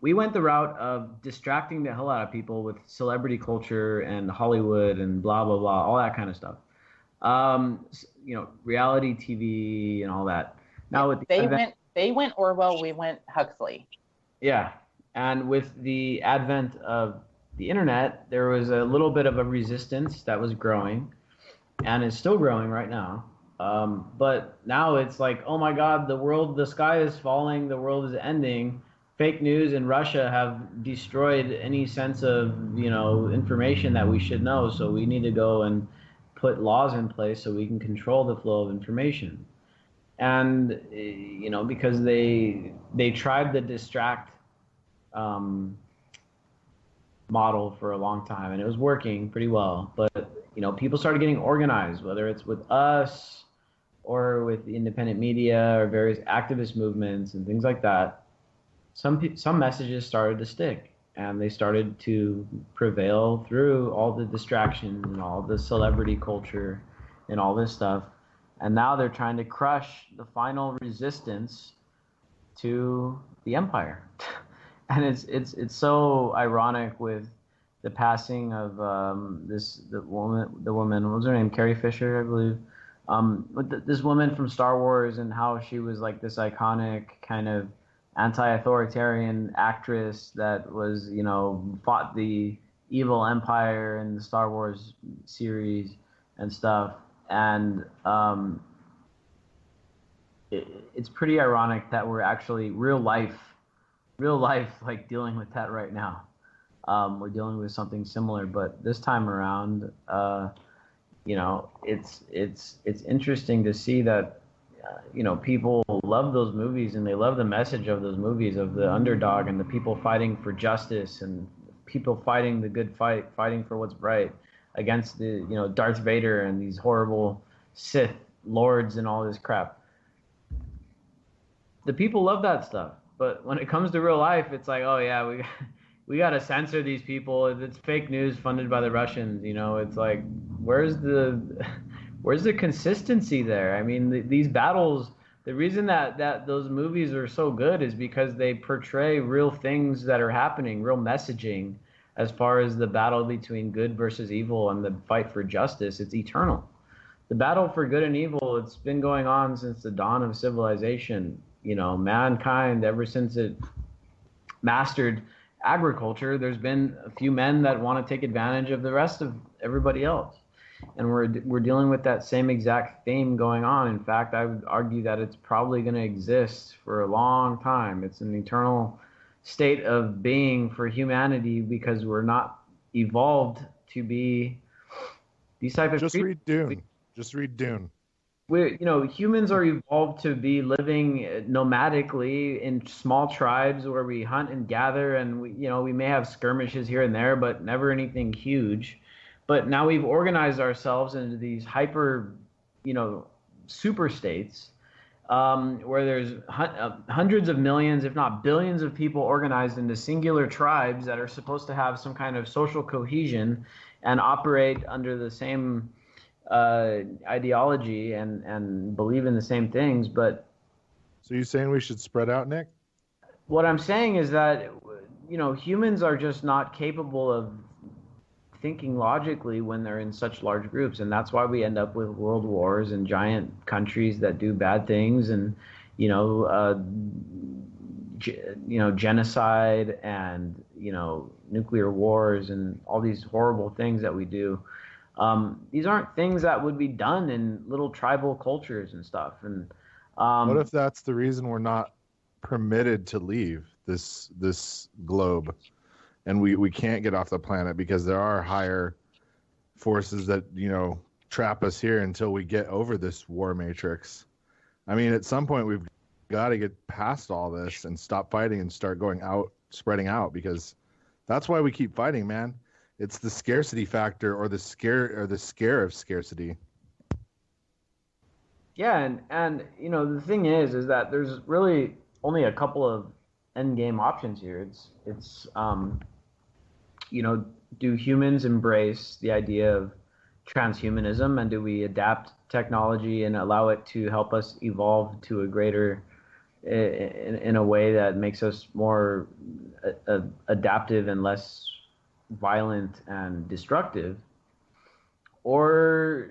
Speaker 3: We went the route of distracting the hell out of people with celebrity culture and Hollywood and blah, blah, blah, all that kind of stuff. You know, reality TV and all that. Now with
Speaker 4: they went Orwell, we went Huxley.
Speaker 3: Yeah, and with the advent of the internet, there was a little bit of a resistance that was growing, and is still growing right now. But now it's like, oh my God, the sky is falling, the world is ending. Fake news in Russia have destroyed any sense of, you know, information that we should know. So we need to go and put laws in place so we can control the flow of information. And, you know, because they tried the distract model for a long time, and it was working pretty well. But, you know, people started getting organized, whether it's with us or with the independent media or various activist movements and things like that. Some messages started to stick, and they started to prevail through all the distractions and all the celebrity culture and all this stuff. And now they're trying to crush the final resistance to the empire. And it's so ironic with the passing of the woman, what was her name? Carrie Fisher, I believe. With this woman from Star Wars, and how she was like this iconic kind of anti-authoritarian actress that was, you know, fought the evil empire in the Star Wars series and stuff. And it's pretty ironic that we're actually real life like dealing with that right now. We're dealing with something similar, but this time around, you know, it's interesting to see that, you know, people love those movies, and they love the message of those movies, of the underdog and the people fighting for justice, and people fighting the good fight, fighting for what's right against the, you know, Darth Vader and these horrible Sith lords and all this crap. The people love that stuff, but when it comes to real life, it's like, oh yeah, we got to censor these people. It's fake news funded by the Russians. You know, it's like, where's the consistency there? I mean, these battles, the reason that those movies are so good is because they portray real things that are happening, real messaging, as far as the battle between good versus evil and the fight for justice. It's eternal. The battle for good and evil, it's been going on since the dawn of civilization. You know, mankind, ever since it mastered agriculture, there's been a few men that want to take advantage of the rest of everybody else. And we're dealing with that same exact theme going on. In fact, I would argue that it's probably going to exist for a long time. It's an eternal state of being for humanity because we're not evolved to be these type of
Speaker 5: Just
Speaker 3: creatures.
Speaker 5: read Dune. Just read Dune.
Speaker 3: Humans are evolved to be living nomadically in small tribes where we hunt and gather, and we may have skirmishes here and there, but never anything huge. But now we've organized ourselves into these hyper, super states, where there's hundreds of millions, if not billions, of people organized into singular tribes that are supposed to have some kind of social cohesion and operate under the same ideology and believe in the same things. But
Speaker 5: So you saying we should spread out, Nick?
Speaker 3: what I'm saying is that humans are just not capable of thinking logically when they're in such large groups, and that's why we end up with world wars and giant countries that do bad things, and genocide and nuclear wars and all these horrible things that we do. These aren't things that would be done in little tribal cultures and stuff. And
Speaker 5: what if that's the reason we're not permitted to leave this globe, and we can't get off the planet because there are higher forces that trap us here until we get over this war matrix? I mean, at some point we've got to get past all this and stop fighting and start going out, spreading out, because that's why we keep fighting, man. It's the scarcity factor, or the scare of scarcity.
Speaker 3: Yeah, and the thing is that there's really only a couple of end game options here. It's do humans embrace the idea of transhumanism, and do we adapt technology and allow it to help us evolve to a greater in a way that makes us more adaptive and less violent and destructive? Or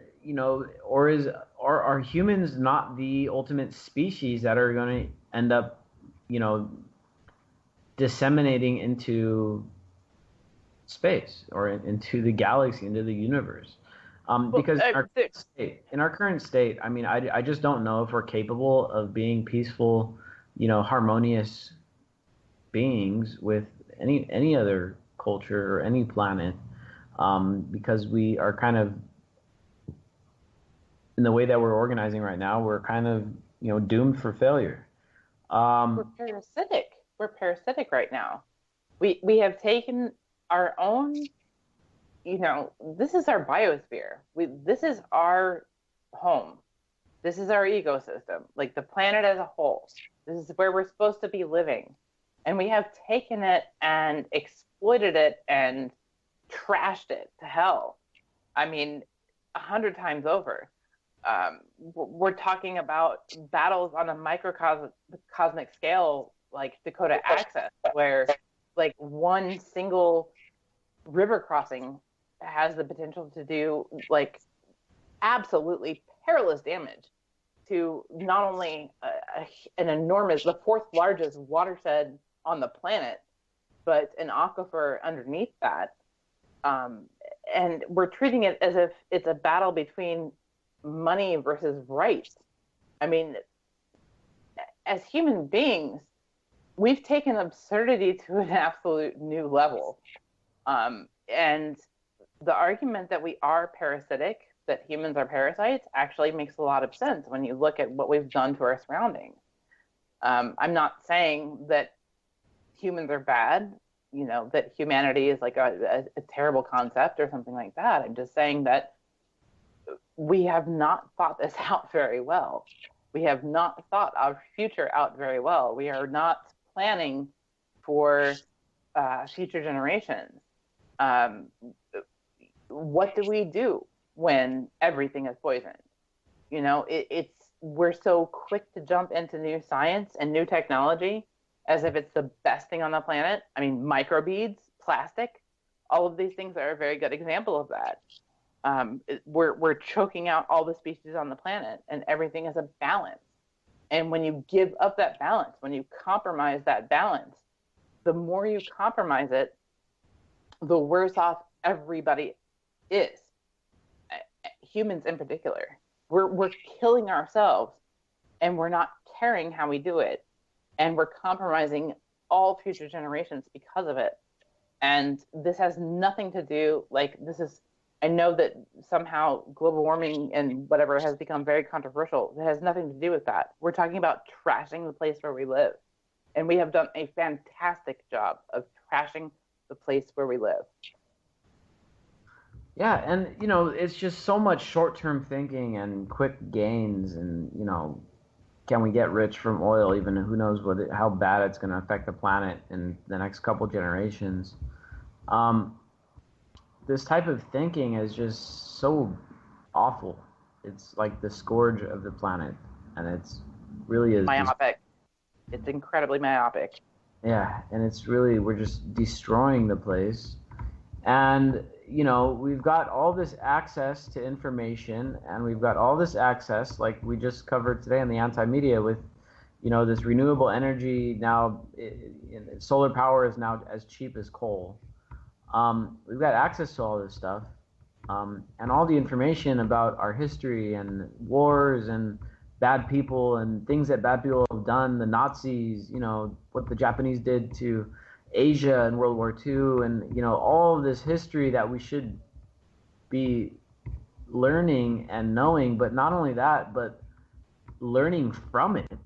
Speaker 3: are humans not the ultimate species that are going to end up disseminating into space or into the galaxy, into the universe? Because in our current state, I mean, I just don't know if we're capable of being peaceful, harmonious beings with any other culture or any planet, because we are kind of, in the way that we're organizing right now, we're kind of doomed for failure.
Speaker 4: We're parasitic. We're parasitic right now. We have taken our own, this is our biosphere. This is our home. This is our ecosystem, like the planet as a whole. This is where we're supposed to be living. And we have taken it and exploited it and trashed it to hell. I mean, 100 times over. We're talking about battles on a microcosmic scale, like Dakota Access, where like one single river crossing has the potential to do like absolutely perilous damage to not only an enormous, the fourth largest watershed on the planet, but an aquifer underneath that. And we're treating it as if it's a battle between money versus rights. I mean, as human beings, we've taken absurdity to an absolute new level. And the argument that we are parasitic, that humans are parasites, actually makes a lot of sense when you look at what we've done to our surroundings. I'm not saying that humans are bad, that humanity is like a terrible concept or something like that. I'm just saying that we have not thought this out very well. We have not thought our future out very well. We are not planning for future generations. What do we do when everything is poisoned? We're so quick to jump into new science and new technology as if it's the best thing on the planet. I mean, microbeads, plastic, all of these things are a very good example of that. We're choking out all the species on the planet, and everything is a balance. And when you give up that balance, when you compromise that balance, the more you compromise it, the worse off everybody is. Humans in particular. We're killing ourselves, and we're not caring how we do it, and we're compromising all future generations because of it. And this has nothing to do, I know that somehow global warming and whatever has become very controversial. It has nothing to do with that. We're talking about trashing the place where we live. And we have done a fantastic job of trashing the place where we live.
Speaker 3: Yeah, and it's just so much short-term thinking and quick gains, and can we get rich from oil? Even who knows how bad it's going to affect the planet in the next couple generations. This type of thinking is just so awful. It's like the scourge of the planet, and it's really is
Speaker 4: myopic. It's incredibly myopic.
Speaker 3: Yeah, and it's really, we're just destroying the place. And we've got all this access to information, and we've got all this access, like we just covered today on the anti-media, with this renewable energy. Now solar power is now as cheap as coal. We've got access to all this stuff, and all the information about our history and wars and bad people and things that bad people have done, the Nazis, what the Japanese did to Asia in World War II, and all of this history that we should be learning and knowing, but not only that, but learning from it.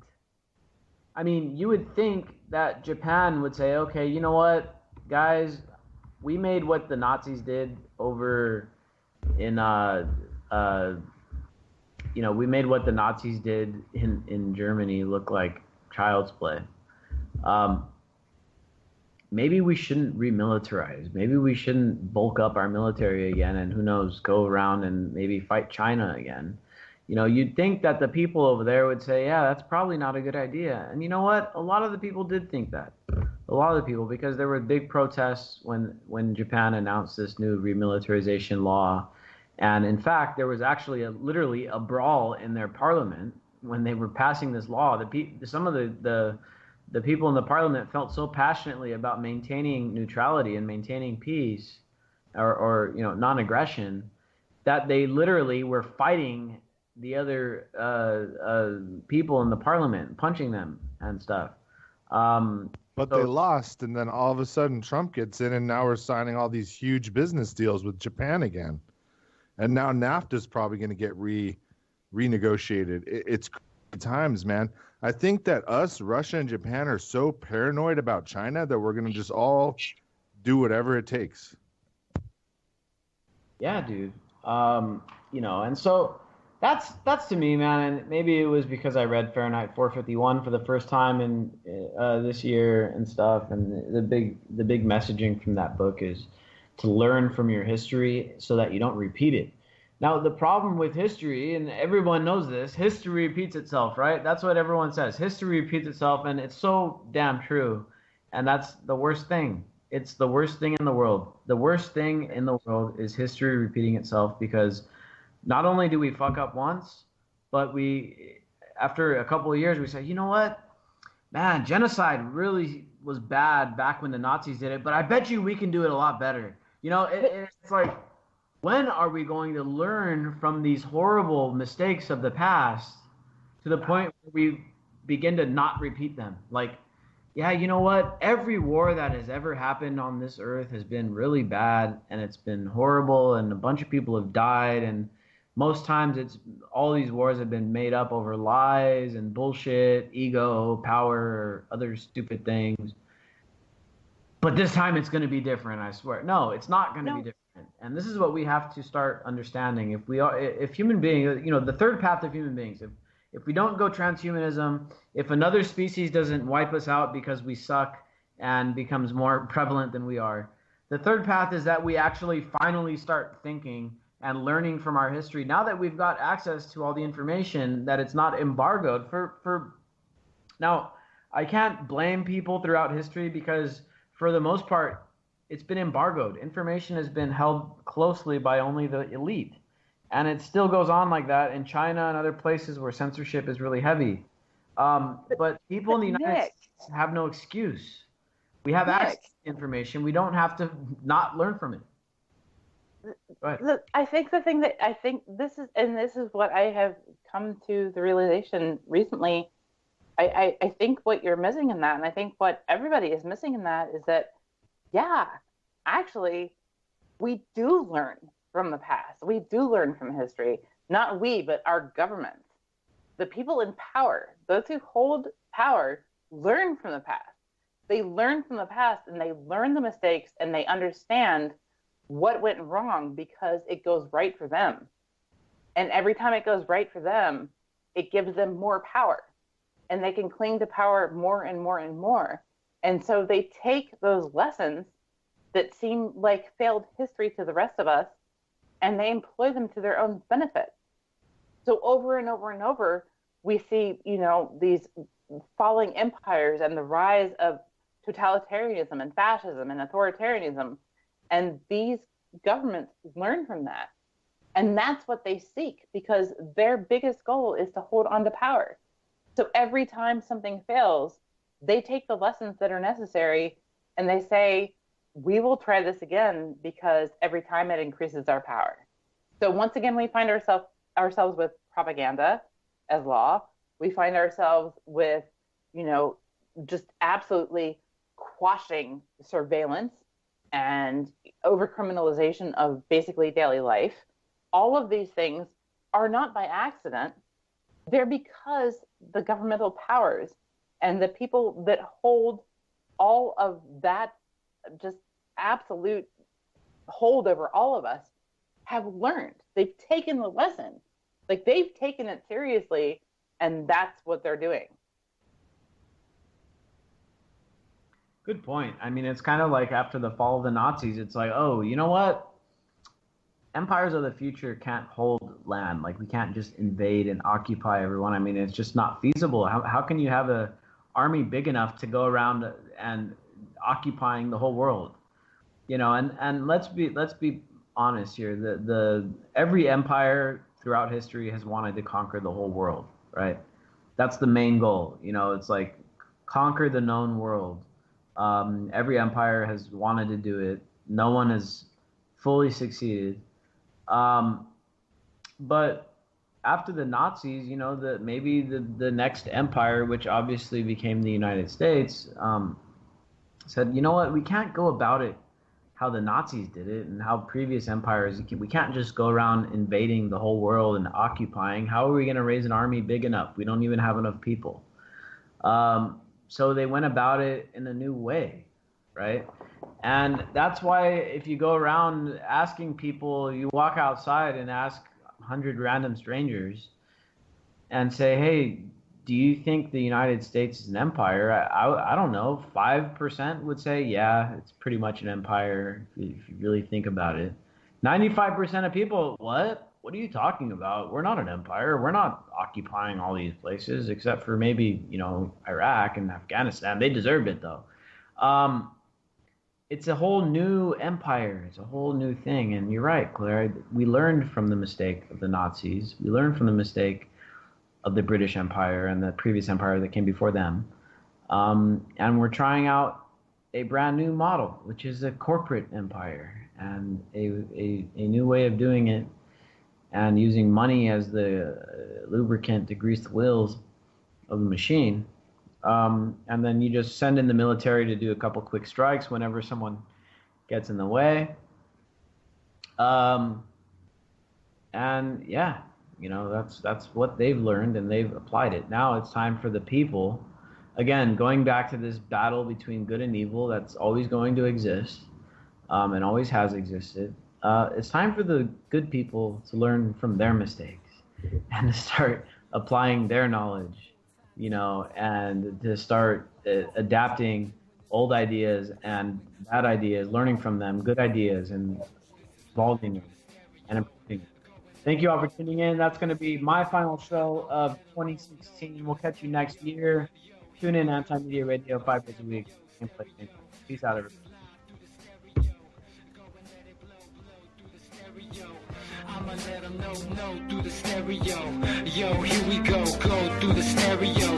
Speaker 3: I mean, you would think that Japan would say, okay, you know what, guys, we made what the Nazis did over in we made what the Nazis did in Germany look like child's play. Maybe we shouldn't remilitarize. Maybe we shouldn't bulk up our military again, and who knows, go around and maybe fight China again. You'd think that the people over there would say, yeah, that's probably not a good idea. And you know what? A lot of the people did think that. A lot of the people, because there were big protests when Japan announced this new remilitarization law. And in fact, there was actually literally a brawl in their parliament when they were passing this law. Some of the people in the parliament felt so passionately about maintaining neutrality and maintaining peace or non-aggression that they literally were fighting the other people in the parliament, punching them and stuff.
Speaker 5: But they lost, and then all of a sudden Trump gets in, and now we're signing all these huge business deals with Japan again. And now NAFTA's probably going to get renegotiated. It's times, man. I think that us, Russia and Japan, are so paranoid about China that we're going to just all do whatever it takes.
Speaker 3: Yeah, dude. And so that's to me, man. And maybe it was because I read Fahrenheit 451 for the first time in this year and stuff. And the big messaging from that book is to learn from your history so that you don't repeat it. Now, the problem with history, and everyone knows this, history repeats itself, right? That's what everyone says. History repeats itself, and it's so damn true. And that's the worst thing. It's the worst thing in the world. The worst thing in the world is history repeating itself, because not only do we fuck up once, but after a couple of years, we say, you know what? Man, genocide really was bad back when the Nazis did it, but I bet you we can do it a lot better. It's like, when are we going to learn from these horrible mistakes of the past to the point where we begin to not repeat them? Like, yeah, you know what? Every war that has ever happened on this earth has been really bad, and it's been horrible, and a bunch of people have died, and most times all these wars have been made up over lies and bullshit, ego, power, or other stupid things. But this time it's going to be different, I swear. No, it's not going to be different. And this is what we have to start understanding. If human beings, the third path of human beings, if we don't go transhumanism, if another species doesn't wipe us out because we suck and becomes more prevalent than we are, the third path is that we actually finally start thinking and learning from our history. Now that we've got access to all the information, that it's not embargoed now, I can't blame people throughout history, because for the most part, it's been embargoed. Information has been held closely by only the elite. And it still goes on like that in China and other places where censorship is really heavy. But people in the United States have no excuse. We have
Speaker 4: Nick,
Speaker 3: access to information. We don't have to not learn from it. Go ahead.
Speaker 4: I think the thing that I think this is, and this is what I have come to the realization recently. I think what you're missing in that, and I think what everybody is missing in that, is that, yeah, actually, we do learn from the past. We do learn from history. Not we, but our governments. The people in power, those who hold power, learn from the past. They learn from the past, and they learn the mistakes, and they understand what went wrong because it goes right for them. And every time it goes right for them, it gives them more power. And they can cling to power more and more and more. And so they take those lessons that seem like failed history to the rest of us, and they employ them to their own benefit. So over and over and over, we see, these falling empires and the rise of totalitarianism and fascism and authoritarianism. And these governments learn from that. And that's what they seek, because their biggest goal is to hold on to power. So every time something fails, they take the lessons that are necessary and they say, we will try this again because every time it increases our power. So once again, we find ourselves with propaganda as law. We find ourselves with, just absolutely quashing surveillance and overcriminalization of basically daily life. All of these things are not by accident. They're because the governmental powers and the people that hold all of that just absolute hold over all of us have learned. They've taken the lesson. Like, they've taken it seriously, and that's what they're doing.
Speaker 3: Good point. I mean, it's kind of like after the fall of the Nazis, it's like, oh, you know what? Empires of the future can't hold land. Like, we can't just invade and occupy everyone. I mean, it's just not feasible. How can you have an army big enough to go around and occupying the whole world? And let's be honest here. The every empire throughout history has wanted to conquer the whole world, right? That's the main goal. It's like conquer the known world. Every empire has wanted to do it. No one has fully succeeded. But after the Nazis, maybe the next empire, which obviously became the United States, said, you know what, we can't go about it how the Nazis did it and how previous empires, we can't just go around invading the whole world and occupying. How are we going to raise an army big enough? We don't even have enough people. So they went about it in a new way, right? And that's why if you go around asking people, you walk outside and ask 100 random strangers and say, hey, do you think the United States is an empire? I don't know, 5% would say, yeah, it's pretty much an empire if you really think about it. 95% of people, what? What are you talking about? We're not an empire. We're not occupying all these places except for maybe, Iraq and Afghanistan. They deserved it, though. It's a whole new empire. It's a whole new thing. And you're right, Claire. We learned from the mistake of the Nazis. We learned from the mistake of the British Empire and the previous empire that came before them. And we're trying out a brand new model, which is a corporate empire and a new way of doing it, and using money as the lubricant to grease the wheels of the machine. And then you just send in the military to do a couple quick strikes whenever someone gets in the way. And yeah, that's what they've learned, and they've applied it. Now it's time for the people, again, going back to this battle between good and evil that's always going to exist, and always has existed. It's time for the good people to learn from their mistakes and to start applying their knowledge, and to start adapting old ideas and bad ideas, learning from them, good ideas, and evolving them and improving them. Thank you all for tuning in. That's going to be my final show of 2016. We'll catch you next year. Tune in Anti-Media Radio 5 days a week. Peace out, everybody.
Speaker 2: I'ma let them know through the stereo. Yo, here we go through the stereo.